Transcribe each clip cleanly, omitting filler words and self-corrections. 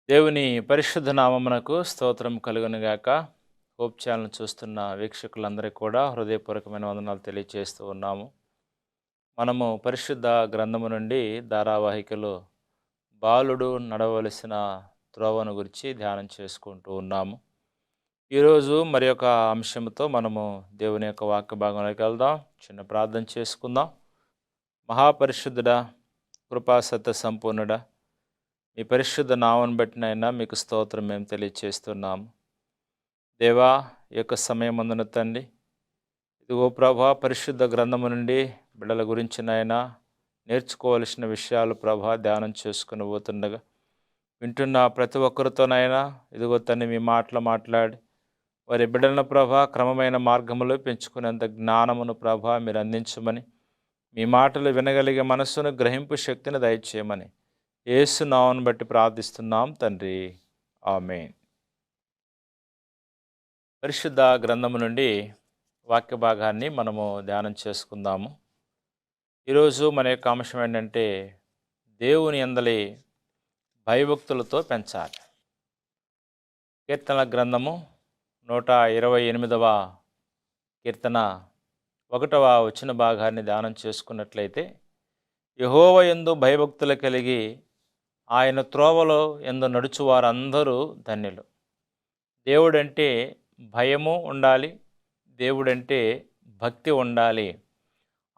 దేవుని పరిశుద్ధ నామమునకు స్తోత్రం కలుగునుగాక. హోప్ ఛానల్ చూస్తున్న వీక్షకులందరికీ కూడా హృదయపూర్వకమైన వందనాలు తెలియజేస్తూ ఉన్నాము. మనము పరిశుద్ధ గ్రంథము నుండి ధారావాహికలో బాలుడు నడవలసిన త్రోవను గురించి ధ్యానం చేసుకుంటూ ఉన్నాము. ఈరోజు మరి ఒక అంశంతో మనము దేవుని యొక్క వాక్య భాగంలోకి వెళ్దాం. చిన్న ప్రార్థన చేసుకుందాం. మహాపరిశుద్ధుడా, కృపాసత్య సంపూర్ణుడా, మీ పరిశుద్ధ నామను బట్టినైనా మీకు స్తోత్రం మేము తెలియజేస్తున్నాము. దేవా, ఈ యొక్క సమయమందున తండ్రి, ఇదిగో ప్రభా, పరిశుద్ధ గ్రంథము నుండి బిడ్డల గురించినైనా నేర్చుకోవలసిన విషయాలు ప్రభా ధ్యానం చేసుకుని పోతుండగా వింటున్న ప్రతి ఒక్కరితోనైనా ఇదిగో తండ్రి మీ మాటలు మాట్లాడి వారి బిడ్డలను ప్రభా క్రమమైన మార్గంలో పెంచుకునేంత జ్ఞానమును ప్రభా మీరు అందించమని, మీ మాటలు వినగలిగే మనస్సును గ్రహింపు శక్తిని దయచేయమని యేసు నామమును బట్టి ప్రార్థిస్తున్నాం తండ్రి, ఆమేన్. పరిశుద్ధ గ్రంథము నుండి వాక్య భాగాన్ని మనము ధ్యానం చేసుకుందాము. ఈరోజు మన యొక్క అంశం ఏంటంటే దేవుని యందలి భయభక్తులతో పెంచాలి. కీర్తనల గ్రంథము 128వ కీర్తన 1వ వచన భాగాన్ని ధ్యానం చేసుకున్నట్లయితే, యెహోవా యందు భయభక్తులు కలిగి ఆయన త్రోవలో యందు నడుచు వారందరూ ధన్యులు. దేవుడంటే భయము ఉండాలి, దేవుడంటే భక్తి ఉండాలి.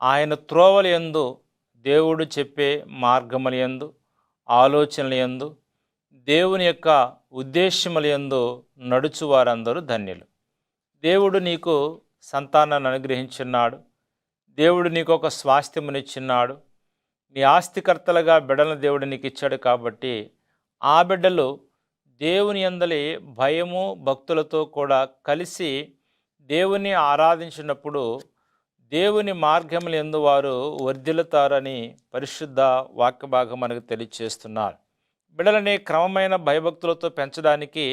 ఆయన త్రోవల యందు, దేవుడు చెప్పే మార్గముల యందు, ఆలోచనల యందు, దేవుని యొక్క ఉద్దేశముల యందు నడుచు వారందరూ ధన్యులు. దేవుడు నీకు సంతానాన్ని అనుగ్రహించున్నాడు. దేవుడు నీకు ఒక స్వాస్థ్యమునిచ్చిన్నాడు. నీ ఆస్తికర్తలుగా బిడ్డలను దేవుడు నీకు ఇచ్చాడు. కాబట్టి ఆ బిడ్డలు దేవుని యందలి భయము భక్తులతో కూడా కలిసి దేవుని ఆరాధించినప్పుడు దేవుని మార్గముల యందు వారు వర్ధిల్లుతారని పరిశుద్ధ వాక్య భాగం మనకు తెలియజేస్తున్నారు. బిడ్డలని క్రమమైన భయభక్తులతో పెంచడానికి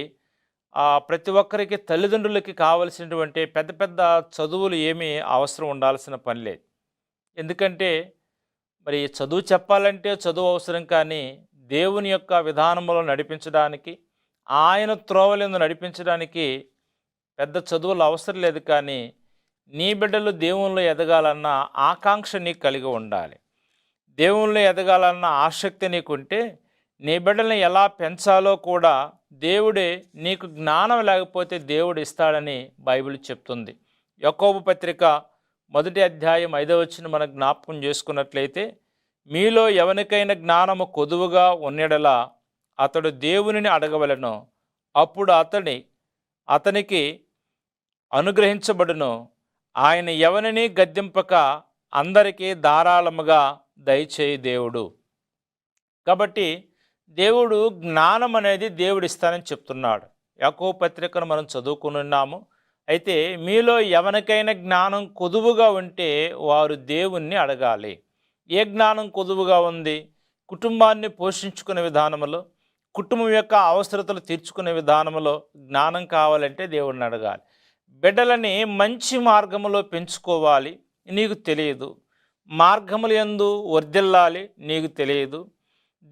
ప్రతి ఒక్కరికి తల్లిదండ్రులకి కావలసినటువంటి పెద్ద పెద్ద చదువులు ఏమీ అవసరం ఉండాల్సిన పని లేదు. ఎందుకంటే మరి చదువు చెప్పాలంటే చదువు అవసరం, కానీ దేవుని యొక్క విధానంలో నడిపించడానికి, ఆయన త్రోవలందు నడిపించడానికి పెద్ద చదువులు అవసరం లేదు. కానీ నీ బిడ్డలు దేవునిలో ఎదగాలన్న ఆకాంక్ష నీకు కలిగి ఉండాలి. దేవునిలో ఎదగాలన్న ఆసక్తి నీకుంటే నీ బిడ్డల్ని ఎలా పెంచాలో కూడా దేవుడే, నీకు జ్ఞానం లేకపోతే దేవుడు ఇస్తాడని బైబిల్ చెప్తుంది. యాకోబు పత్రిక 1వ అధ్యాయం 5వ వచనం మనం జ్ఞాపకం చేసుకున్నట్లయితే, మీలో ఎవరికైనా జ్ఞానము కొదువుగా ఉన్నడలా అతడు దేవునిని అడగవలెను, అప్పుడు అతనికి అనుగ్రహించబడును. ఆయన ఎవరిని గద్దింపక అందరికీ ధారాళముగా దయచేయి దేవుడు. కాబట్టి దేవుడు జ్ఞానం అనేది దేవుడు ఇస్తానని చెప్తున్నాడు. యాకోబు పత్రికను మనం చదువుకుని ఉన్నాము. అయితే మీలో ఎవరికైనా జ్ఞానం కొదువుగా ఉంటే వారు దేవుణ్ణి అడగాలి. ఏ జ్ఞానం కొదువుగా ఉంది? కుటుంబాన్ని పోషించుకునే విధానంలో, కుటుంబం యొక్క అవసరతలు తీర్చుకునే విధానంలో జ్ఞానం కావాలంటే దేవుడిని అడగాలి. బిడ్డలని మంచి మార్గంలో పెంచుకోవాలి, నీకు తెలియదు. మార్గముల యందు వర్ధిల్లాలి, నీకు తెలియదు.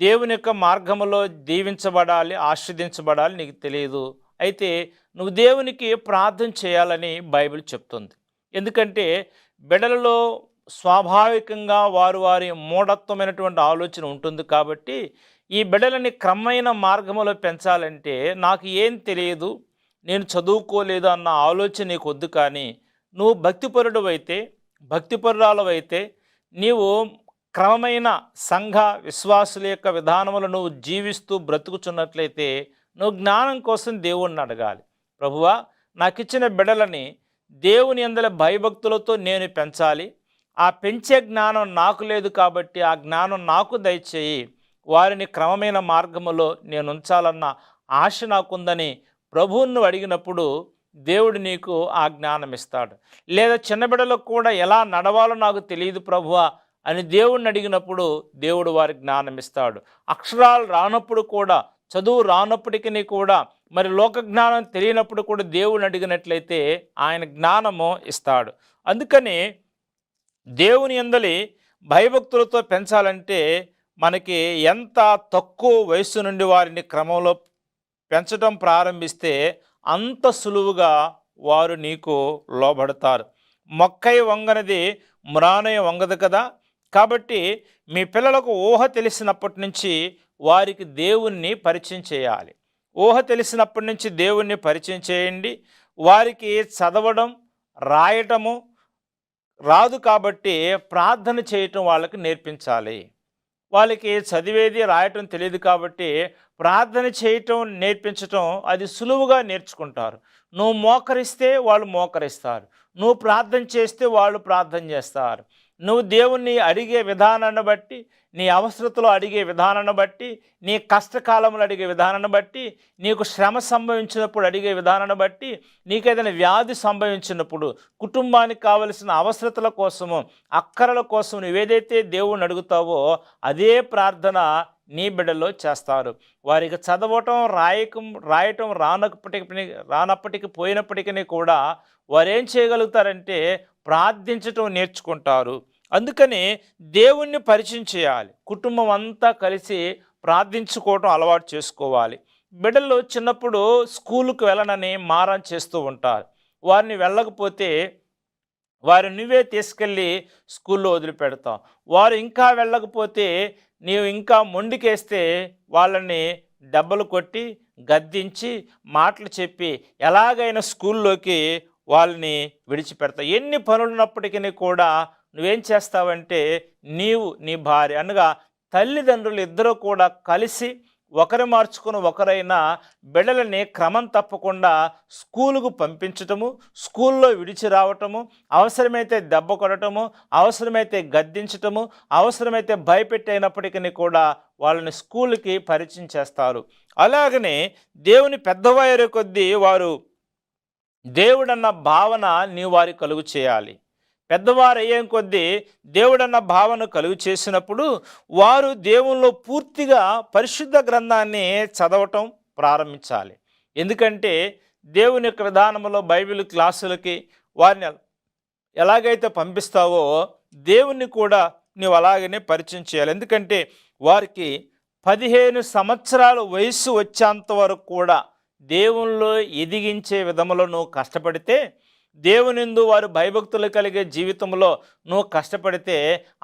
దేవుని యొక్క మార్గములో దీవించబడాలి, ఆశీర్వదించబడాలి, నీకు తెలియదు. అయితే నువ్వు దేవునికి ప్రార్థన చేయాలని బైబిల్ చెప్తుంది. ఎందుకంటే బిడ్డలలో స్వాభావికంగా వారి మూఢత్వమైనటువంటి ఆలోచన ఉంటుంది. కాబట్టి ఈ బిడ్డలని క్రమమైన మార్గంలో పెంచాలంటే నాకు ఏం తెలియదు, నేను చదువుకోలేదు అన్న ఆలోచన నీకు వద్దు. కానీ నువ్వు భక్తిపరుడు అయితే, భక్తిపరురాలవైతే, నీవు క్రమమైన సంఘ విశ్వాసుల యొక్క విధానములు నువ్వు జీవిస్తూ బ్రతుకుచున్నట్లయితే నువ్వు జ్ఞానం కోసం దేవుణ్ణి అడగాలి. ప్రభువా, నాకు ఇచ్చిన బిడ్డలని దేవుని యందలి భయభక్తులతో నేను పెంచాలి. ఆ పెంచే జ్ఞానం నాకు లేదు, కాబట్టి ఆ జ్ఞానం నాకు దయచేయి. వారిని క్రమమైన మార్గములో నేను ఉంచాలన్న ఆశ నాకుందని ప్రభువును అడిగినప్పుడు దేవుడు నీకు ఆ జ్ఞానం ఇస్తాడు. లేదా చిన్న బిడ్డలకు కూడా ఎలా నడవాలో నాకు తెలియదు ప్రభువా అని దేవుడిని అడిగినప్పుడు దేవుడు వారి జ్ఞానం ఇస్తాడు. అక్షరాలు రానప్పుడు కూడా, చదువు రానప్పటికీ కూడా, మరి లోక జ్ఞానం తెలియనప్పుడు కూడా దేవుని అడిగినట్లయితే ఆయన జ్ఞానము ఇస్తాడు. అందుకని దేవుని యందలి భయభక్తులతో పెంచాలంటే మనకి ఎంత తక్కువ వయసు నుండి వారిని క్రమంలో పెంచడం ప్రారంభిస్తే అంత సులువుగా వారు నీకు లోబడతారు. మొక్కై వంగనది మ్రానయ వంగదు కదా. కాబట్టి మీ పిల్లలకు ఊహ తెలిసినప్పటి నుంచి వారికి దేవుణ్ణి పరిచయం చేయాలి. ఊహ తెలిసినప్పటి నుంచి దేవుణ్ణి పరిచయం చేయండి. వారికి చదవడం రాయటము రాదు కాబట్టి ప్రార్థన చేయటం వాళ్ళకి నేర్పించాలి. వాళ్ళకి చదివేది రాయటం తెలియదు కాబట్టి ప్రార్థన చేయటం నేర్పించటం అది సులువుగా నేర్చుకుంటారు. నువ్వు మోకరిస్తే వాళ్ళు మోకరిస్తారు, నువ్వు ప్రార్థన చేస్తే వాళ్ళు ప్రార్థన చేస్తారు. నువ్వు దేవుణ్ణి అడిగే విధానాన్ని బట్టి, నీ అవసరతలో అడిగే విధానాన్ని బట్టి, నీ కష్టకాలంలో అడిగే విధానాన్ని బట్టి, నీకు శ్రమ సంభవించినప్పుడు అడిగే విధానాన్ని బట్టి, నీకేదైనా వ్యాధి సంభవించినప్పుడు, కుటుంబానికి కావలసిన అవసరతల కోసము, అక్కరల కోసం నువ్వేదైతే దేవుణ్ణి అడుగుతావో అదే ప్రార్థన నీ బిడ్డలో చేస్తారు. వారికి చదవటం రాయటం రానప్పటికీ పోయినప్పటికీ కూడా వారేం చేయగలుగుతారంటే ప్రార్థించటం నేర్చుకుంటారు. అందుకని దేవుణ్ణి పరిచయం చేయాలి. కుటుంబం అంతా కలిసి ప్రార్థించుకోవటం అలవాటు చేసుకోవాలి. బిడ్డలు చిన్నప్పుడు స్కూలుకు వెళ్ళనని మారం చేస్తూ ఉంటారు. వారిని వెళ్ళకపోతే వారు నువ్వే తీసుకెళ్ళి స్కూల్లో వదిలిపెడతావు. వారు ఇంకా వెళ్ళకపోతే నీవు ఇంకా మొండికేస్తే వాళ్ళని దెబ్బలు కొట్టి గద్దించి మాటలు చెప్పి ఎలాగైనా స్కూల్లోకి వాళ్ళని విడిచిపెడతావు. ఎన్ని పనులున్నప్పటికీ కూడా నువ్వేం చేస్తావంటే నీవు నీ భార్య అనగా తల్లిదండ్రులు ఇద్దరూ కూడా కలిసి ఒకరు మార్చుకుని ఒకరైనా బిడ్డలని క్రమం తప్పకుండా స్కూలుకు పంపించటము, స్కూల్లో విడిచి రావటము, అవసరమైతే దెబ్బ కొట్టడము, అవసరమైతే గద్దించటము, అవసరమైతే భయపెట్టైనప్పటికీ కూడా వాళ్ళని స్కూల్కి పరిచయం చేస్తారు. అలాగనే దేవుని పెద్దవారి కొద్దీ వారు దేవుడన్న భావన నీవు వారికి కలుగు చేయాలి. పెద్దవారు అయ్యే కొద్దీ దేవుడన్న భావన కలుగు చేసినప్పుడు వారు దేవునిలో పూర్తిగా పరిశుద్ధ గ్రంథాన్ని చదవటం ప్రారంభించాలి. ఎందుకంటే దేవుని యొక్క విధానంలో బైబిల్ క్లాసులకి వారిని ఎలాగైతే పంపిస్తావో దేవుణ్ణి కూడా నువ్వు అలాగనే పరిచయం చేయాలి. ఎందుకంటే వారికి 15 సంవత్సరాల వయసు వచ్చేంత వరకు కూడా దేవునిలో ఎదిగించే విధములో నువ్వు కష్టపడితే, దేవునిందు వారు భయభక్తులు కలిగే జీవితంలో నువ్వు కష్టపడితే,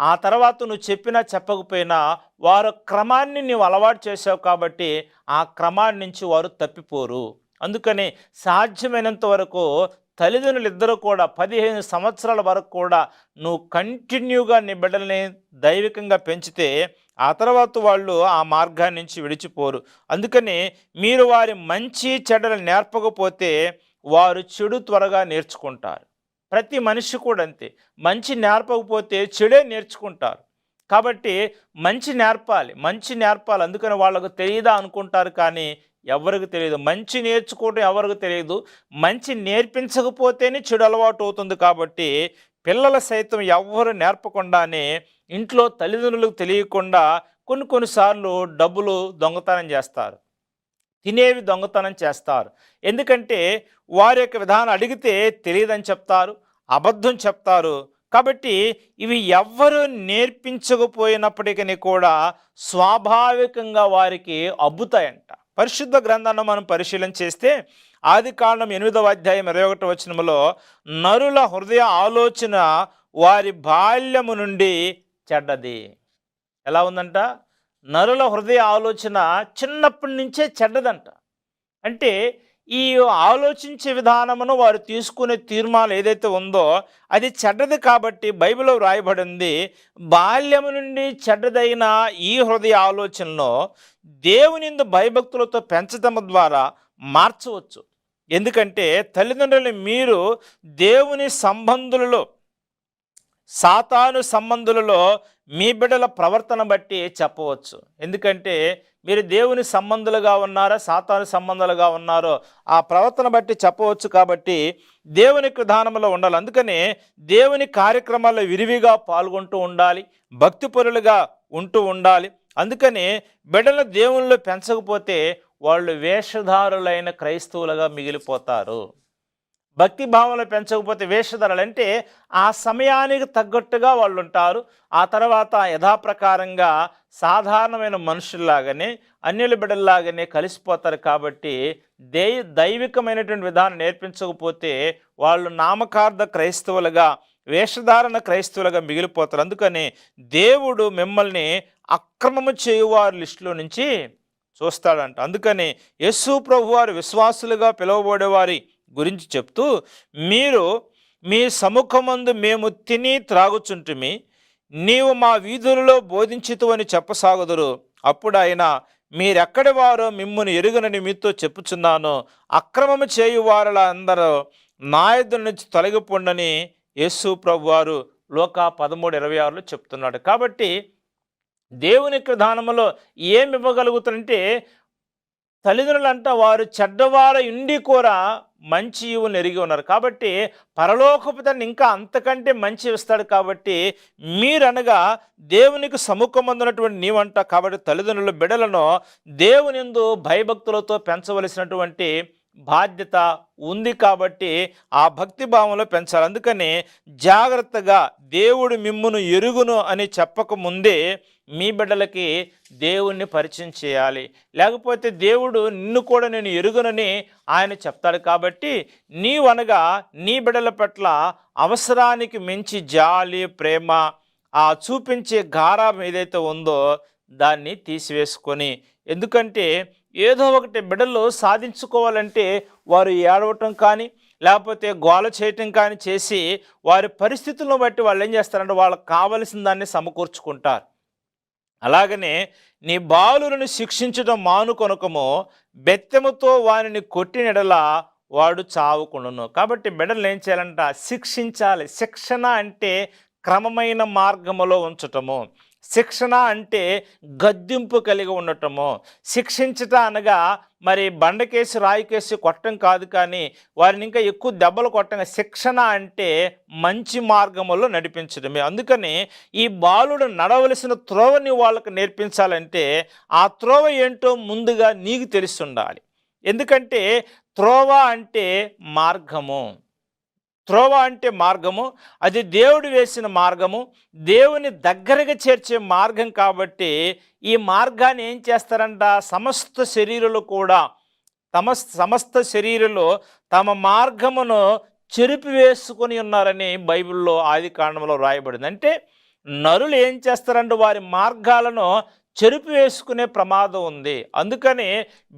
ఆ తర్వాత నువ్వు చెప్పినా చెప్పకపోయినా వారు క్రమాన్ని నువ్వు అలవాటు చేసావు కాబట్టి ఆ క్రమాన్ని నుంచి వారు తప్పిపోరు. అందుకని సాధ్యమైనంత వరకు తల్లిదండ్రులు ఇద్దరు కూడా 15 సంవత్సరాల వరకు కూడా నువ్వు కంటిన్యూగా నీ బిడ్డల్ని దైవికంగా పెంచితే ఆ తర్వాత వాళ్ళు ఆ మార్గాన్ని నుంచి విడిచిపోరు. అందుకని మీరు వారి మంచి చెడ్డలు నేర్పకపోతే వారు చెడు త్వరగా నేర్చుకుంటారు. ప్రతి మనిషి కూడా అంతే, మంచి నేర్పకపోతే చెడే నేర్చుకుంటారు. కాబట్టి మంచి నేర్పాలి. అందుకని వాళ్ళకు తెలియదా అనుకుంటారు, కానీ ఎవరికి తెలియదు. మంచి నేర్చుకోవడం ఎవరికి తెలియదు. మంచి నేర్పించకపోతేనే చెడు అలవాటు అవుతుంది. కాబట్టి పిల్లల సైతం ఎవ్వరు నేర్పకుండానే ఇంట్లో తల్లిదండ్రులకు తెలియకుండా కొన్నిసార్లు డబ్బులు దొంగతనం చేస్తారు, తినేవి దొంగతనం చేస్తారు. ఎందుకంటే వారి యొక్క విధానం అడిగితే తెలియదని చెప్తారు, అబద్ధం చెప్తారు. కాబట్టి ఇవి ఎవ్వరు నేర్పించకపోయినప్పటికీ కూడా స్వాభావికంగా వారికి అబ్బుతాయంట. పరిశుద్ధ గ్రంథాన్ని మనం పరిశీలన చేస్తే ఆదికాండం 8వ అధ్యాయం 21వ వచనంలో నరుల హృదయ ఆలోచన వారి బాల్యము నుండి చెడ్డది. ఎలా ఉందంట? నరుల హృదయ ఆలోచన చిన్నప్పటి నుంచే చెడ్డదంట. అంటే ఈ ఆలోచించే విధానమును వారు తీసుకునే తీర్మానం ఏదైతే ఉందో అది చెడ్డది. కాబట్టి బైబిల్లో వ్రాయబడింది, బాల్యము నుండి చెడ్డదైన ఈ హృదయ ఆలోచనలో దేవునిందు భయభక్తులతో పెంచడం ద్వారా మార్చవచ్చు. ఎందుకంటే తల్లిదండ్రులు మీరు దేవుని సంబంధులలో సాతాను సంబంధులలో మీ బిడ్డల ప్రవర్తన బట్టి చెప్పవచ్చు. ఎందుకంటే మీరు దేవుని సంబంధులుగా ఉన్నారా సాతాను సంబంధాలుగా ఉన్నారో ఆ ప్రవర్తన బట్టి చెప్పవచ్చు. కాబట్టి దేవుని విధానంలో ఉండాలి. అందుకనే దేవుని కార్యక్రమాల్లో విరివిగా పాల్గొంటూ ఉండాలి, భక్తిపరులుగా ఉంటూ ఉండాలి. అందుకని బిడ్డలను దేవునిలో పెంచకపోతే వాళ్ళు వేషధారులైన క్రైస్తవులుగా మిగిలిపోతారు. భక్తి భావంలో పెంచకపోతే వేషధారలు అంటే ఆ సమయానికి తగ్గట్టుగా వాళ్ళు ఉంటారు. ఆ తర్వాత యథాప్రకారంగా సాధారణమైన మనుషుల్లాగానే అన్యుల బిడ్డల్లాగానే కలిసిపోతారు. కాబట్టి దైవికమైనటువంటి విధానం నేర్పించకపోతే వాళ్ళు నామకార్థ క్రైస్తవులుగా, వేషధారణ క్రైస్తవులుగా మిగిలిపోతారు. అందుకని దేవుడు మిమ్మల్ని అక్రమము చేయువారి లిస్టులో నుంచి చూస్తాడంట. అందుకని యేసు ప్రభువారు విశ్వాసులుగా పిలువబడేవారి గురించి చెప్తూ, మీరు మీ సముఖమందు మేము తిని త్రాగుచుంటిమి, నీవు మా వీధులలో బోధించితువని చెప్పసాగుదురు. అప్పుడు ఆయన, మీరెక్కడి వారో మిమ్మును ఎరుగనని మీతో చెప్పుచున్నాను, అక్రమము చేయువారుల అందరూ నా యొద్ద నుంచి తొలగిపోండని యేసు ప్రభువారు లోకా 13:26 చెప్తున్నాడు. కాబట్టి దేవుని యొక్క విధానంలో ఏమి ఇవ్వగలుగుతారంటే, తల్లిదండ్రులంట వారు చెడ్డవారు ఇండి కూడా మంచి ఇవుని ఎరిగి ఉన్నారు. కాబట్టి పరలోకపు తండ్రి ఇంకా అంతకంటే మంచి ఇస్తాడు. కాబట్టి మీరనగా దేవునికి సముఖమందున్నటువంటి నీవంట. కాబట్టి తల్లిదండ్రుల బిడ్డలను దేవుని యందు భయభక్తులతో పెంచవలసినటువంటి బాధ్యత ఉంది. కాబట్టి ఆ భక్తి భావంలో పెంచాలి. అందుకని జాగ్రత్తగా దేవుడు మిమ్మును ఎరుగును అని చెప్పకముందే మీ బిడ్డలకి దేవుణ్ణి పరిచయం చేయాలి. లేకపోతే దేవుడు నిన్ను కూడా నేను ఎరుగునని ఆయన చెప్తాడు. కాబట్టి నీవనగా నీ బిడ్డల పట్ల అవసరానికి మించి జాలి, ప్రేమ, ఆ చూపించే గారాబం ఏదైతే ఉందో దాన్ని తీసివేసుకొని, ఎందుకంటే ఏదో ఒకటి బిడ్డలు సాధించుకోవాలంటే వారు ఏడవటం కానీ లేకపోతే గోల చేయటం కానీ చేసి వారి పరిస్థితులను బట్టి వాళ్ళు ఏం చేస్తారంటే వాళ్ళకి కావలసిన దాన్ని సమకూర్చుకుంటారు. అలాగనే నీ బాలులను శిక్షించడం మానుకొనకము, బెత్తెముతో వానిని కొట్టినెడల వాడు చావుకొనును. కాబట్టి బిడ్డలు ఏం చేయాలంట? శిక్షించాలి. శిక్షణ అంటే క్రమమైన మార్గములో ఉంచటము. శిక్షణ అంటే గద్దింపు కలిగి ఉండటము. శిక్షించట అనగా మరి బండకేసి రాయికేసి కొట్టడం కాదు, కానీ వారిని ఇంకా ఎక్కువ దెబ్బలు కొట్టగా. శిక్షణ అంటే మంచి మార్గములో నడిపించడమే. అందుకని ఈ బాలుడు నడవలసిన త్రోవని వాళ్ళకు నేర్పించాలంటే ఆ త్రోవ ఏంటో ముందుగా నీకు తెలిసి ఉండాలి. ఎందుకంటే త్రోవ అంటే మార్గము. త్రోవ అంటే మార్గము, అది దేవుడు వేసిన మార్గము, దేవుని దగ్గరగా చేర్చే మార్గం. కాబట్టి ఈ మార్గాన్ని ఏం చేస్తారంట? సమస్త శరీరులు కూడా సమస్త శరీరులు తమ మార్గమును చెరిపివేసుకొని ఉన్నారని బైబిల్లో ఆది కాండంలో రాయబడింది. అంటే నరులు ఏం చేస్తారంటే వారి మార్గాలను చెరుపు వేసుకునే ప్రమాదం ఉంది. అందుకని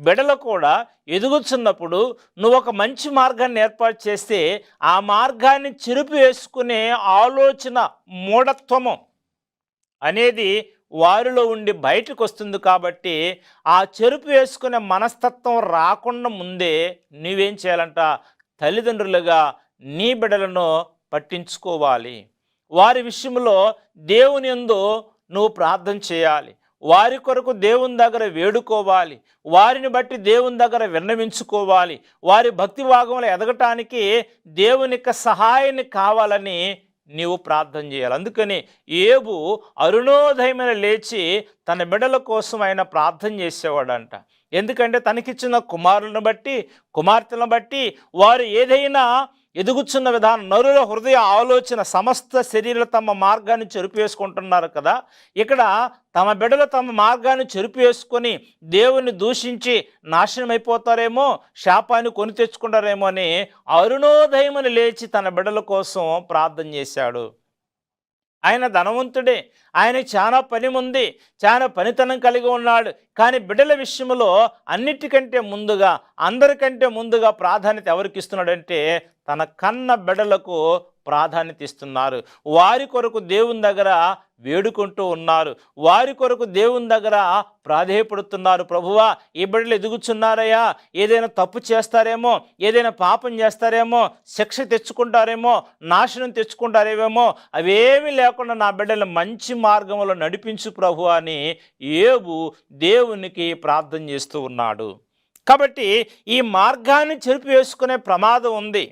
బిడలు కూడా ఎదుగుతున్నప్పుడు నువ్వు ఒక మంచి మార్గాన్ని ఏర్పాటు చేస్తే ఆ మార్గాన్ని చెరుపు వేసుకునే ఆలోచన, మూఢత్వము అనేది వారిలో ఉండి బయటకు వస్తుంది. కాబట్టి ఆ చెరుపు వేసుకునే మనస్తత్వం రాకుండా ముందే నువ్వేం చేయాలంట? తల్లిదండ్రులుగా నీ బిడ్డలను పట్టించుకోవాలి. వారి విషయంలో దేవుని యందు నువ్వు ప్రార్థన చేయాలి. వారి కొరకు దేవుని దగ్గర వేడుకోవాలి. వారిని బట్టి దేవుని దగ్గర విన్నవించుకోవాలి. వారి భక్తి భాగంలో ఎదగటానికి దేవుని యొక్క సహాయాన్ని కావాలని నీవు ప్రార్థన చేయాలి. అందుకని ఏబు అరుణోదయమైన లేచి తన బిడ్డల కోసం ఆయన ప్రార్థన చేసేవాడంట. ఎందుకంటే తనకిచ్చిన కుమారులను బట్టి, కుమార్తెలను బట్టి వారు ఏదైనా ఎదుగుచున్న విధానం, నరుల హృదయ ఆలోచన, సమస్త శరీరం తమ మార్గాన్ని చెరిపివేసుకుంటున్నారు కదా. ఇక్కడ తమ బిడ్డలు తమ మార్గాన్ని చెరిపివేసుకొని దేవుని దూషించి నాశనం అయిపోతారేమో, శాపాన్ని కొని తెచ్చుకుంటారేమో అని అరుణోదయముని లేచి తన బిడ్డల కోసం ప్రార్థన చేశాడు. ఆయన ధనవంతుడే, ఆయనకి చాలా పని ఉంది, చాలా పనితనం కలిగి ఉన్నాడు. కానీ బిడ్డల విషయంలో అన్నిటికంటే ముందుగా, అందరికంటే ముందుగా ప్రాధాన్యత ఎవరికి ఇస్తున్నాడంటే తన కన్న బిడ్డలకు ప్రాధాన్యత ఇస్తున్నారు. వారి కొరకు దేవుని దగ్గర వేడుకుంటూ ఉన్నారు. వారి కొరకు దేవుని దగ్గర ప్రాధేయపడుతున్నారు. ప్రభువా, ఈ బిడ్డలు ఎదుగుచున్నారయ్యా, ఏదైనా తప్పు చేస్తారేమో, ఏదైనా పాపం చేస్తారేమో, శిక్ష తెచ్చుకుంటారేమో, నాశనం తెచ్చుకుంటారేమో, అవేమీ లేకుండా నా బిడ్డలు మంచి మార్గంలో నడిపించు ప్రభు అని ఏబు దేవునికి ప్రార్థన చేస్తూ ఉన్నాడు. కాబట్టి ఈ మార్గాన్ని చెరిపివేసుకునే ప్రమాదం ఉంది.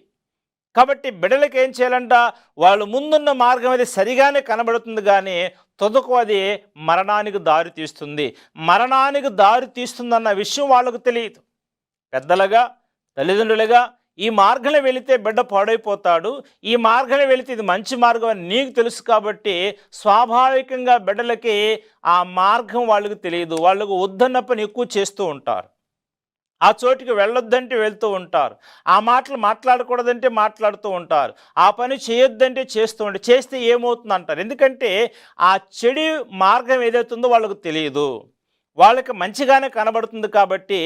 కాబట్టి బిడ్డలకి ఏం చేయాలంట? వాళ్ళు ముందున్న మార్గం అది సరిగానే కనబడుతుంది, కానీ తుదకు అది మరణానికి దారి తీస్తుంది. మరణానికి దారి తీస్తుందన్న విషయం వాళ్ళకు తెలియదు. పెద్దలుగా, తల్లిదండ్రులుగా ఈ మార్గంలో వెళితే బిడ్డ పాడైపోతాడు, ఈ మార్గంలో వెళితే ఇది మంచి మార్గం అని నీకు తెలుసు కాబట్టి స్వాభావికంగా బిడ్డలకి ఆ మార్గం వాళ్ళకి తెలియదు. వాళ్ళకు వద్దన్న పని ఎక్కువ చేస్తూ ఉంటారు. ఆ చోటికి వెళ్ళొద్దంటే వెళ్తూ ఉంటారు. ఆ మాటలు మాట్లాడకూడదంటే మాట్లాడుతూ ఉంటారు. ఆ పని చేయొద్దంటే చేస్తూ ఉంటారు. చేస్తే ఏమవుతుంది అంటారు. ఎందుకంటే ఆ చెడు మార్గం ఏదైతుందో వాళ్ళకు తెలియదు. వాళ్ళకి మంచిగానే కనబడుతుంది కాబట్టి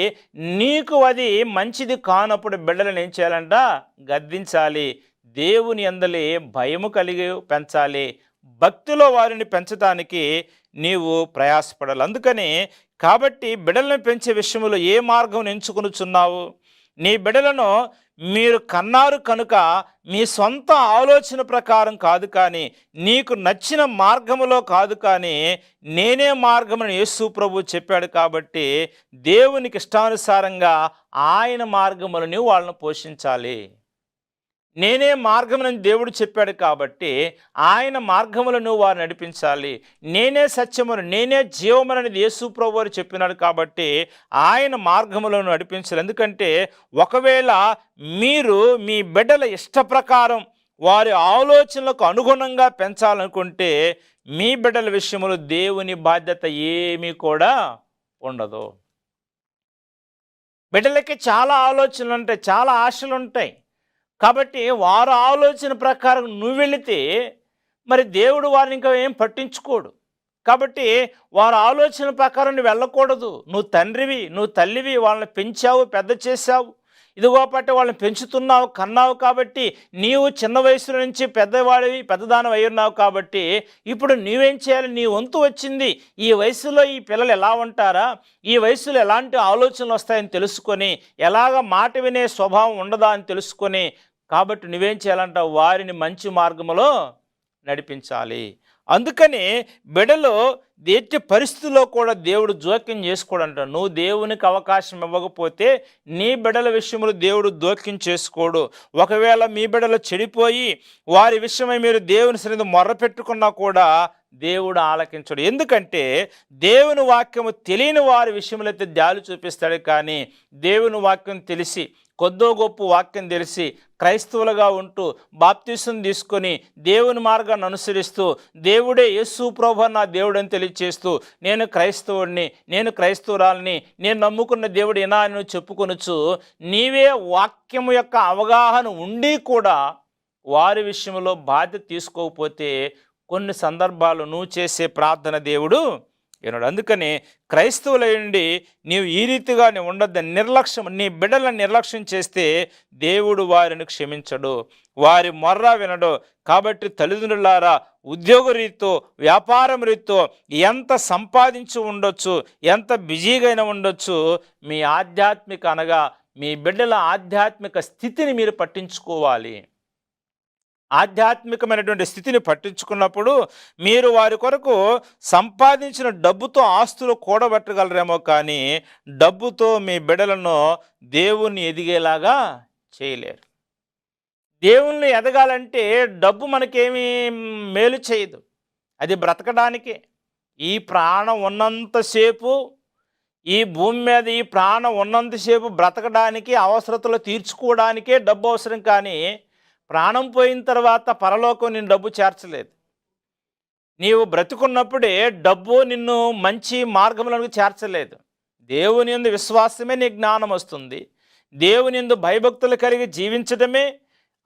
నీకు అది మంచిది కానప్పుడు బిడ్డలను ఏం చేయాలంట? గద్దించాలి. దేవుని యందలి భయము కలిగి పెంచాలి. భక్తిలో వారిని పెంచడానికి నీవు ప్రయాసపడాలి. అందుకని కాబట్టి బిడ్డలను పెంచే విషయంలో ఏ మార్గం ఎంచుకొనుచున్నావు? నీ బిడ్డలను మీరు కన్నారు కనుక మీ సొంత ఆలోచన ప్రకారం కాదు, కానీ నీకు నచ్చిన మార్గములో కాదు, కానీ నేనే మార్గమని యేసు ప్రభు చెప్పాడు. కాబట్టి దేవునికి ఇష్టానుసారంగా ఆయన మార్గములను వాళ్ళను పోషించాలి. నేనే మార్గమునని దేవుడు చెప్పాడు కాబట్టి ఆయన మార్గములను వారు నడిపించాలి. నేనే సత్యమును, నేనే జీవమునని యేసు ప్రభువు వారు చెప్పినాడు కాబట్టి ఆయన మార్గములను నడిపించాలి. ఎందుకంటే ఒకవేళ మీరు మీ బిడ్డల ఇష్ట ప్రకారం వారి ఆలోచనలకు అనుగుణంగా పెంచాలనుకుంటే మీ బిడ్డల విషయంలో దేవుని బాధ్యత ఏమీ కూడా ఉండదు. బిడ్డలకి చాలా ఆలోచనలు ఉంటాయి, చాలా ఆశలు ఉంటాయి. కాబట్టి వారు ఆలోచన ప్రకారం నువ్వు వెళితే మరి దేవుడు వారిని ఇంకా ఏం పట్టించుకోడు. కాబట్టి వారి ఆలోచన ప్రకారం నువ్వు వెళ్ళకూడదు. నువ్వు తండ్రివి, నువ్వు తల్లివి, వాళ్ళని పెంచావు, పెద్ద చేశావు, ఇదిగో పట్టి వాళ్ళని పెంచుతున్నావు, కన్నావు. కాబట్టి నీవు చిన్న వయసు నుంచి పెద్దవాడివి, పెద్దదానం అయి ఉన్నావు. కాబట్టి ఇప్పుడు నీవేం చేయాలి? నీ వంతు వచ్చింది. ఈ వయసులో ఈ పిల్లలు ఎలా ఉంటారా, ఈ వయసులో ఎలాంటి ఆలోచనలు వస్తాయని తెలుసుకొని, ఎలాగ మాట వినే స్వభావం ఉండదా అని తెలుసుకొని, కాబట్టి నువ్వేం చేయాలంట? వారిని మంచి మార్గంలో నడిపించాలి. అందుకని బిడ్డలో ఎట్టి పరిస్థితుల్లో కూడా దేవుడు జోక్యం చేసుకోడంట. నువ్వు దేవునికి అవకాశం ఇవ్వకపోతే నీ బిడ్డల విషయంలో దేవుడు జోక్యం చేసుకోడు. ఒకవేళ మీ బిడ్డలు చెడిపోయి వారి విషయమై మీరు దేవుని సన్నిధిలో మొర్ర పెట్టుకున్నా కూడా దేవుడు ఆలకించడు. ఎందుకంటే దేవుని వాక్యము తెలియని వారి విషయంలో అయితే జాలి చూపిస్తాడు, కానీ దేవుని వాక్యం తెలిసి కొద్దో గొప్ప వాక్యం తెలిసి క్రైస్తవులుగా ఉంటూ బాప్తిసం తీసుకొని దేవుని మార్గాన్ని అనుసరిస్తూ దేవుడే యేసు ప్రభువు నా దేవుడని తెలియచేస్తూ నేను క్రైస్తవుడిని, నేను క్రైస్తవురాలని, నేను నమ్ముకున్న దేవుడు ఏనా అని చెప్పుకొనొచ్చు నీవే వాక్యము యొక్క అవగాహన ఉండి కూడా వారి విషయంలో బాధ్యత తీసుకోకపోతే కొన్ని సందర్భాలు నువ్వు చేసే ప్రార్థన దేవుడు వినడు. అందుకని క్రైస్తవులైండి నీవు ఈ రీతిగా ఉండొద్దని నిర్లక్ష్యం, నీ బిడ్డలను నిర్లక్ష్యం చేస్తే దేవుడు వారిని క్షమించడు, వారి మొర్ర వినడు. కాబట్టి తల్లిదండ్రులారా, ఉద్యోగ రీతితో, వ్యాపారం రీతితో ఎంత సంపాదించి ఉండొచ్చు, ఎంత బిజీగా ఉండొచ్చు, మీ ఆధ్యాత్మిక అనగా మీ బిడ్డల ఆధ్యాత్మిక స్థితిని మీరు పట్టించుకోవాలి. ఆధ్యాత్మికమైనటువంటి స్థితిని పట్టించుకున్నప్పుడు మీరు వారి కొరకు సంపాదించిన డబ్బుతో ఆస్తులు కూడబెట్టగలరేమో, కానీ డబ్బుతో మీ బిడ్డలను దేవుణ్ణి ఎదిగేలాగా చేయలేరు. దేవుణ్ణి ఎదగాలంటే డబ్బు మనకేమీ మేలు చేయదు, అది బ్రతకడానికే. ఈ ప్రాణం ఉన్నంతసేపు, ఈ భూమి మీద ఈ ప్రాణం ఉన్నంతసేపు బ్రతకడానికి, అవసరతలు తీర్చుకోవడానికే డబ్బు అవసరం. కానీ ప్రాణం పోయిన తర్వాత పరలోకం నిన్ను డబ్బు చేర్చలేదు. నీవు బ్రతుకున్నప్పుడే డబ్బు నిన్ను మంచి మార్గంలోకి చేర్చలేదు. దేవుని యందు విశ్వాసమే నీ జ్ఞానం వస్తుంది. దేవుని యందు భయభక్తులు కలిగి జీవించడమే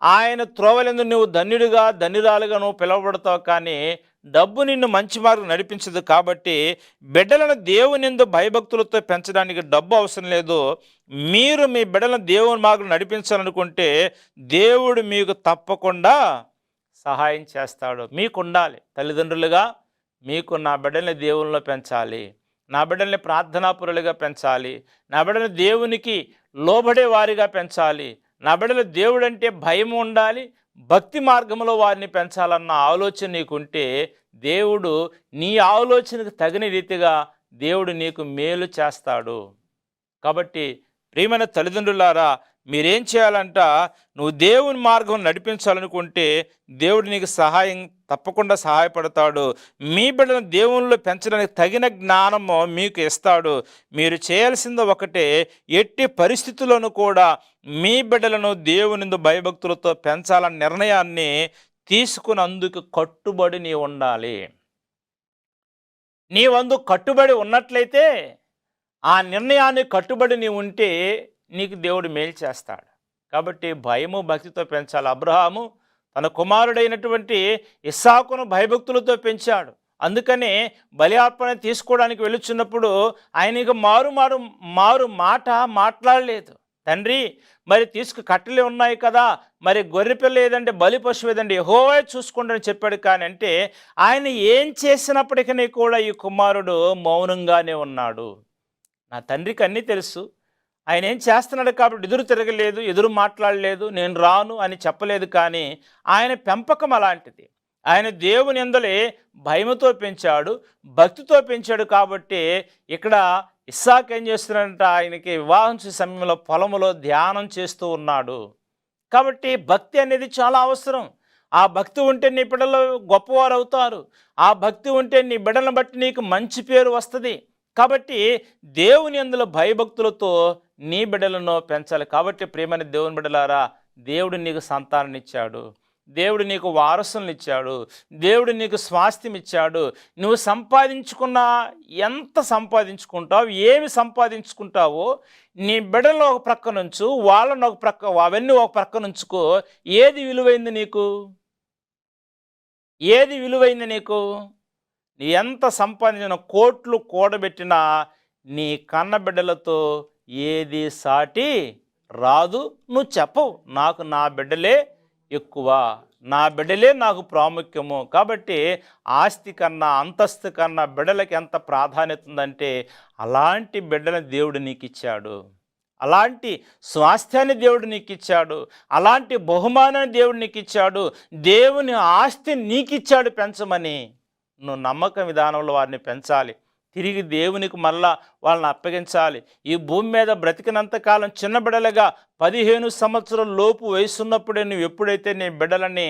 ఆయన త్రోవలందు నువ్వు ధన్యుడిగా, ధన్యురాలుగా నువ్వు పిలువబడతావు. కానీ డబ్బు నిన్ను మంచి మార్గం నడిపించదు. కాబట్టి బిడ్డలను దేవుని యందు భయభక్తులతో పెంచడానికి డబ్బు అవసరం లేదు. మీరు మీ బిడ్డలను దేవుని మార్గం నడిపించాలనుకుంటే దేవుడు మీకు తప్పకుండా సహాయం చేస్తాడు. మీకు ఉండాలి తల్లిదండ్రులుగా, మీకు నా బిడ్డల్ని దేవునిలో పెంచాలి, నా బిడ్డల్ని ప్రార్థనాపరులుగా పెంచాలి, నా బిడ్డల్ని దేవునికి లోబడే వారిగా పెంచాలి, నా బిడ్డలు దేవుడు అంటే భయం ఉండాలి, భక్తి మార్గంలో వారిని పెంచాలన్న ఆలోచన నీకుంటే దేవుడు నీ ఆలోచనకు తగిన రీతిగా దేవుడు నీకు మేలు చేస్తాడు. కాబట్టి ప్రియమైన తల్లిదండ్రులారా, మీరేం చేయాలంట, నువ్వు దేవుని మార్గం నడిపించాలనుకుంటే దేవుడు నీకు తప్పకుండా సహాయపడతాడు. మీ బిడ్డలను దేవునిలో పెంచడానికి తగిన జ్ఞానము మీకు ఇస్తాడు. మీరు చేయాల్సింది ఒకటే, ఎట్టి పరిస్థితుల్లోనూ కూడా మీ బిడ్డలను దేవునిందు భయభక్తులతో పెంచాలన్న నిర్ణయాన్ని తీసుకున్నందుకు కట్టుబడి నీవు ఉండాలి. నీవందు కట్టుబడి ఉన్నట్లయితే, ఆ నిర్ణయాన్ని కట్టుబడి నీవు ఉంటే నీకు దేవుడు మేలు చేస్తాడు. కాబట్టి భయము భక్తితో పెంచాలి. అబ్రహాము తన కుమారుడైనటువంటి ఇస్సాకును భయభక్తులతో పెంచాడు. అందుకనే బలి అర్పణ తీసుకోవడానికి వెళ్ళుచున్నప్పుడు ఆయనకి మారు మాట మాట్లాడలేదు. తండ్రి, మరి కట్టెలు ఉన్నాయి కదా, మరి గొర్రెపిల్ల ఏదంటే బలి పశువు ఏదంటే యెహోవా చూసుకోండి అని చెప్పాడు. కానీ అంటే ఆయన ఏం చేసినప్పటికీ కూడా ఈ కుమారుడు మౌనంగానే ఉన్నాడు. నా తండ్రికి అన్నీ తెలుసు, ఆయన ఏం చేస్తున్నాడు కాబట్టి ఎదురు తిరగలేదు, ఎదురు మాట్లాడలేదు, నేను రాను అని చెప్పలేదు. కానీ ఆయన పెంపకం అలాంటిది. ఆయన దేవుని యందలే భయముతో పెంచాడు, భక్తితో పెంచాడు. కాబట్టి ఇక్కడ ఇస్సాకు ఏం చేస్తున్నాడంటే, ఆయనకి వివాహం సమయంలో పొలములో ధ్యానం చేస్తూ ఉన్నాడు. కాబట్టి భక్తి అనేది చాలా అవసరం. ఆ భక్తి ఉంటే నీ బిడ్డలు గొప్పవారు అవుతారు. ఆ భక్తి ఉంటే నీ బిడ్డలను బట్టి నీకు మంచి పేరు వస్తుంది. కాబట్టి దేవుని యందుల భయభక్తులతో నీ బిడ్డలను పెంచాలి. కాబట్టి ప్రియమైన దేవుని బిడ్డలారా, దేవుడు నీకు సంతానాన్ని ఇచ్చాడు, దేవుడు నీకు వారసులను ఇచ్చాడు, దేవుడు నీకు స్వాస్థ్యం ఇచ్చాడు. నువ్వు ఎంత సంపాదించుకుంటావు, ఏమి సంపాదించుకుంటావో నీ బిడ్డలను ఒక ప్రక్క నుంచు, వాళ్ళను ఒక ప్రక్క, అవన్నీ ఒక ప్రక్క నుంచుకో. ఏది విలువైంది నీకు? ఏది విలువైంది నీకు? నీ ఎంత సంపాదించిన కోట్లు కూడబెట్టినా నీ కన్న బిడ్డలతో ఏది సాటి రాదు. నువ్వు చెప్పవు, నాకు నా బిడ్డలే ఎక్కువ, నా బిడ్డలే నాకు ప్రాముఖ్యము. కాబట్టి ఆస్తి కన్నా అంతస్తు కన్నా బిడ్డలకి ఎంత ప్రాధాన్యత ఉందంటే, అలాంటి బిడ్డలను దేవుడు నీకు ఇచ్చాడు, అలాంటి స్వాస్థ్యాన్ని దేవుడు నీకు ఇచ్చాడు, అలాంటి బహుమానాన్ని దేవుడు నీకు ఇచ్చాడు, దేవుని ఆస్తి నీకు ఇచ్చాడు పెంచమని. నువ్వు నమ్మకం విధానంలో వారిని పెంచాలి. తిరిగి దేవునికి మళ్ళా వాళ్ళని అప్పగించాలి. ఈ భూమి మీద బ్రతికినంతకాలం చిన్న బిడ్డలుగా 15 సంవత్సరాల లోపు వయసున్నప్పుడే నువ్వు ఎప్పుడైతే నీ బిడ్డలని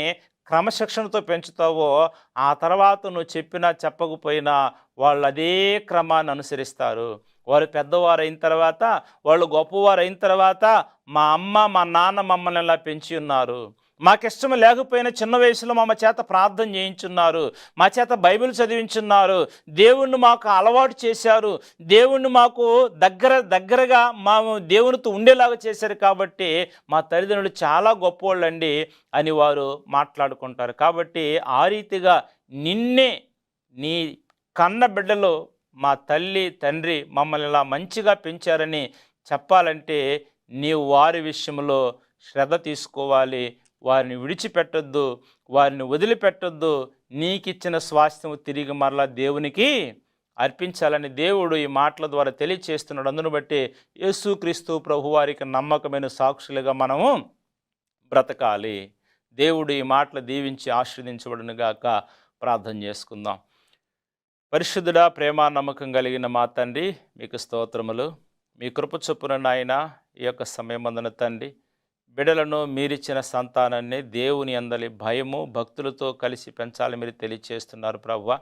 క్రమశిక్షణతో పెంచుతావో, ఆ తర్వాత నువ్వు చెప్పినా చెప్పకపోయినా వాళ్ళు అదే క్రమాన్ని అనుసరిస్తారు. వారు పెద్దవారు అయిన తర్వాత, వాళ్ళు గొప్పవారు అయిన తర్వాత, మా అమ్మ మా నాన్న మమ్మల్ని ఇలా పెంచి ఉన్నారు, మాకిష్టం లేకపోయినా చిన్న వయసులో మా చేత ప్రార్థన చేయించున్నారు, మా చేత బైబిల్ చదివించున్నారు, దేవుణ్ణి మాకు అలవాటు చేశారు, దేవుణ్ణి మాకు దగ్గరగా మా దేవునితో ఉండేలాగా చేశారు. కాబట్టి మా తల్లిదండ్రులు చాలా గొప్పవాళ్ళండి అని వారు మాట్లాడుకుంటారు. కాబట్టి ఆ రీతిగా నిన్నే నీ కన్న బిడ్డలో మా తల్లి తండ్రి మమ్మల్ని ఇలా మంచిగా పెంచారని చెప్పాలంటే నీవు వారి విషయంలో శ్రద్ధ తీసుకోవాలి. వారిని విడిచిపెట్టొద్దు, వారిని వదిలిపెట్టొద్దు. నీకిచ్చిన స్వాస్థ్యం తిరిగి మరలా దేవునికి అర్పించాలని దేవుడు ఈ మాటల ద్వారా తెలియచేస్తున్నాడు. అందును బట్టి యేసుక్రీస్తు ప్రభువారికి నమ్మకమైన సాక్షులుగా మనము బ్రతకాలి. దేవుడు ఈ మాటలు దీవించి ఆశీర్వదించబడును గాక. ప్రార్థన చేసుకుందాం. పరిశుద్ధుడా, ప్రేమ నమ్మకం కలిగిన మా తండ్రి, మీకు స్తోత్రములు. మీ కృప చొప్పున నాయన ఈ యొక్క సమయమందున తండ్రి, బిడ్డలను మీరిచ్చిన సంతానాన్ని దేవుని అందలి భయము భక్తులతో కలిసి పెంచాలి మీరు తెలియచేస్తున్నారు ప్రభువా.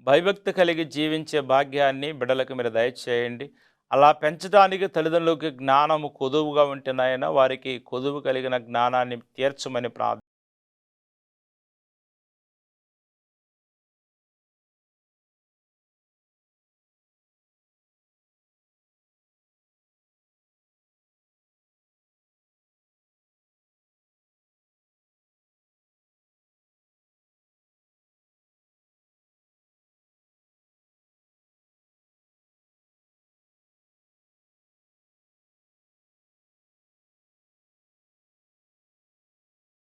భయభక్తి కలిగి జీవించే భాగ్యాన్ని బిడ్డలకు మీరు దయచేయండి. అలా పెంచడానికి తల్లిదండ్రులకు జ్ఞానము కొదువుగా ఉంటున్నాయన వారికి కొదువు కలిగిన జ్ఞానాన్ని తీర్చమని ప్రార్థన